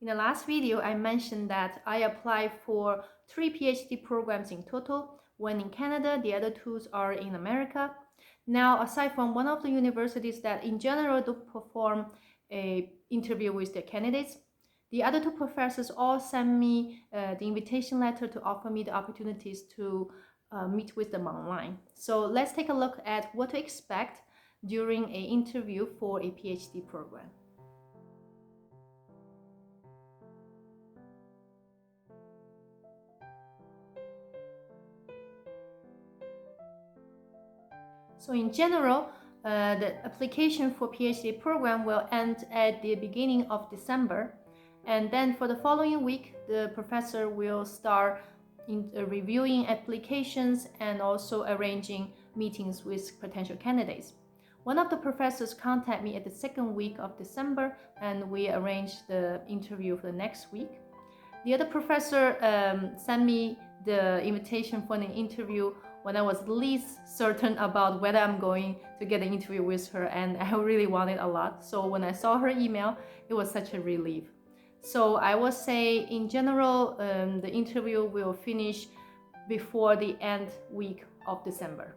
In the last video, I mentioned that I applied for 3 PhD programs in total, one in Canada, the other 2 are in America. Now, aside from one of the universities that in general do perform an interview with their candidates, the other 2 professors all sent me the invitation letter to offer me the opportunities to meet with them online. So let's take a look at what to expect during an interview for a PhD program. So in general, the application for PhD program will end at the beginning of December. And then for the following week, the professor will start reviewing applications and also arranging meetings with potential candidates. One of the professors contacted me at the second week of December, and we arranged the interview for the next week. The other professor sent me the invitation for an interview when I was least certain about whether I'm going to get an interview with her, and I really wanted a lot. So when I saw her email, it was such a relief. So I would say in general, the interview will finish before the end week of December.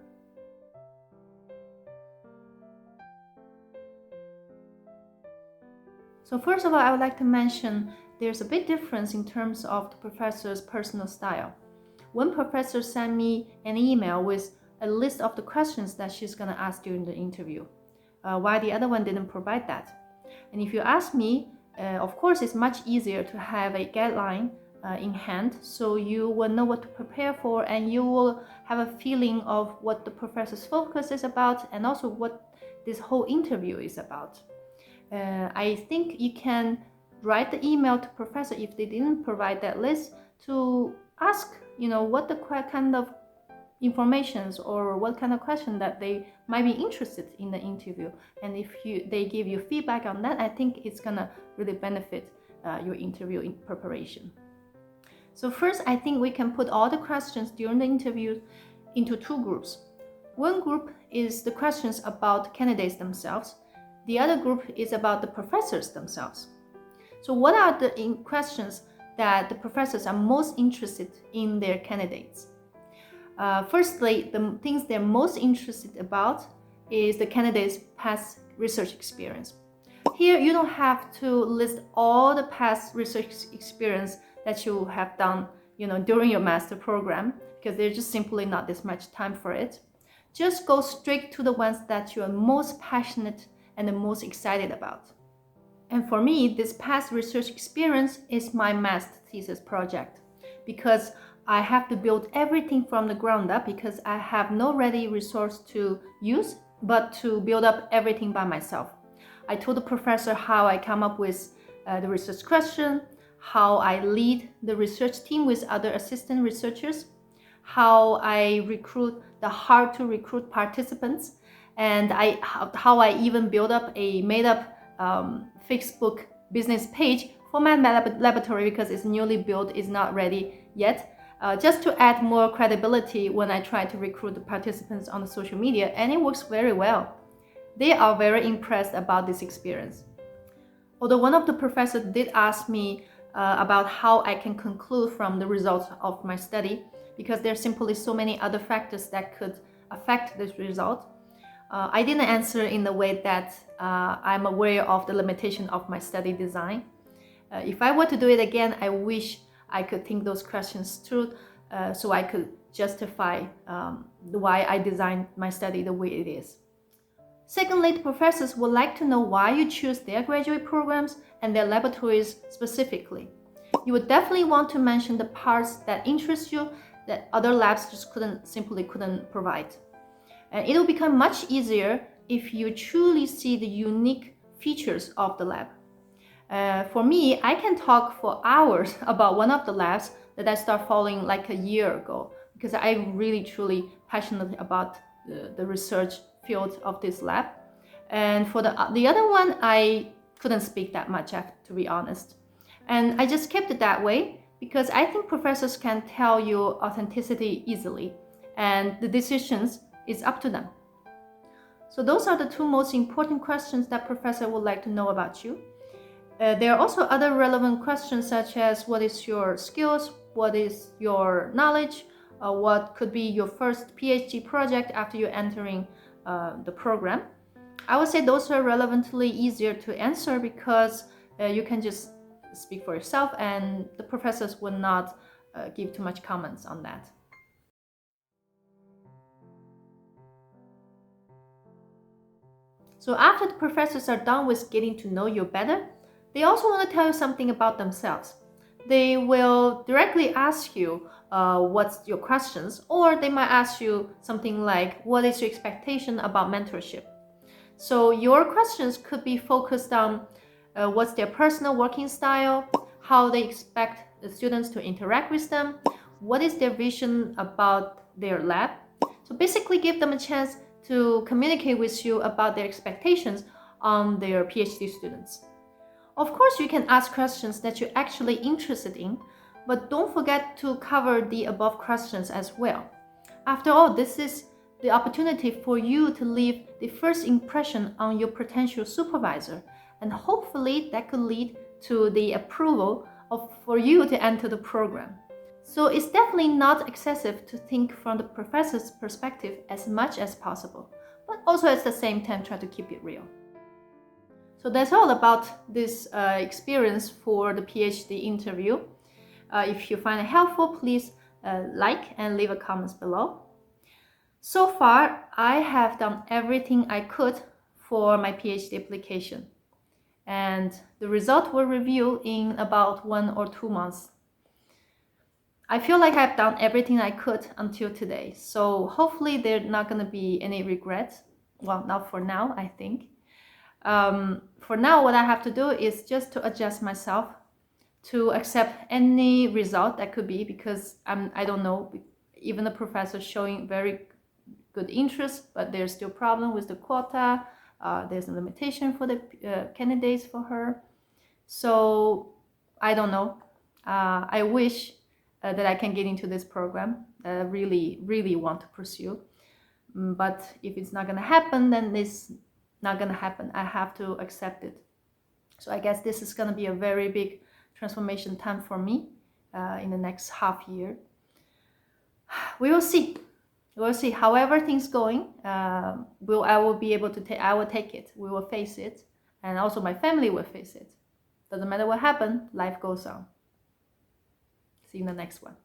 So first of all, I would like to mention there's a big difference in terms of the professor's personal style. One professor sent me an email with a list of the questions that she's going to ask during the interview, while the other one didn't provide that. And if you ask me, of course, it's much easier to have a guideline in hand, so you will know what to prepare for, and you will have a feeling of what the professor's focus is about and also what this whole interview is about. I think you can write the email to professor if they didn't provide that list to ask, what the kind of informations or what kind of question that they might be interested in the interview. And if they give you feedback on that, I think it's gonna really benefit your interview in preparation. So first, I think we can put all the questions during the interview into 2 groups. One group is the questions about candidates themselves. The other group is about the professors themselves. So what are the questions that the professors are most interested in their candidates? Firstly, the things they're most interested about is the candidate's past research experience. Here, you don't have to list all the past research experience that you have done, during your master program, because there's just simply not this much time for it. Just go straight to the ones that you are most passionate and the most excited about. And for me, this past research experience is my master thesis project, because I have to build everything from the ground up because I have no ready resource to use, but to build up everything by myself. I told the professor how I come up with the research question, how I lead the research team with other assistant researchers, how I recruit the hard to recruit participants, and how I even build up a made-up Facebook business page for my laboratory because it's newly built, it's not ready yet, just to add more credibility when I try to recruit the participants on the social media, and it works very well. They are very impressed about this experience. Although one of the professors did ask me about how I can conclude from the results of my study, because there are simply so many other factors that could affect this result. I didn't answer in the way that I'm aware of the limitation of my study design. If I were to do it again, I wish I could think those questions through so I could justify why I designed my study the way it is. Secondly, the professors would like to know why you choose their graduate programs and their laboratories specifically. You would definitely want to mention the parts that interest you that other labs just simply couldn't provide. And it will become much easier if you truly see the unique features of the lab. For me, I can talk for hours about one of the labs that I started following like a year ago, because I'm really truly passionate about the research field of this lab. And for the other one, I couldn't speak that much, to be honest. And I just kept it that way because I think professors can tell you authenticity easily, and the decisions is up to them. So those are the 2 most important questions that professor would like to know about you. There are also other relevant questions such as what is your skills, what is your knowledge, what could be your first PhD project after you're entering the program. I would say those are relevantly easier to answer because you can just speak for yourself and the professors will not give too much comments on that. So after the professors are done with getting to know you better, they also want to tell you something about themselves. They will directly ask you what's your questions, or they might ask you something like, what is your expectation about mentorship? So your questions could be focused on what's their personal working style, how they expect the students to interact with them, what is their vision about their lab. So basically give them a chance to communicate with you about their expectations on their PhD students. Of course, you can ask questions that you're actually interested in, but don't forget to cover the above questions as well. After all, this is the opportunity for you to leave the first impression on your potential supervisor, and hopefully that could lead to the approval for you to enter the program. So it's definitely not excessive to think from the professor's perspective as much as possible, but also at the same time try to keep it real. So that's all about this experience for the PhD interview. If you find it helpful, please like and leave a comment below. So far, I have done everything I could for my PhD application, and the result will review in about 1 or 2 months. I feel like I've done everything I could until today, so hopefully there's not going to be any regrets. Well, not for now, I think. For now, what I have to do is just to adjust myself to accept any result that could be, because I don't know, even the professor showing very good interest, but there's still problem with the quota. There's a limitation for the candidates for her. So I don't know. I wish that I can get into this program that I really, really want to pursue. But if it's not going to happen, then it's not going to happen. I have to accept it. So I guess this is going to be a very big transformation time for me in the next half year. We will see. We'll see. However things going, I will be able to take. I will take it. We will face it, and also my family will face it. Doesn't matter what happens. Life goes on. See you in the next one.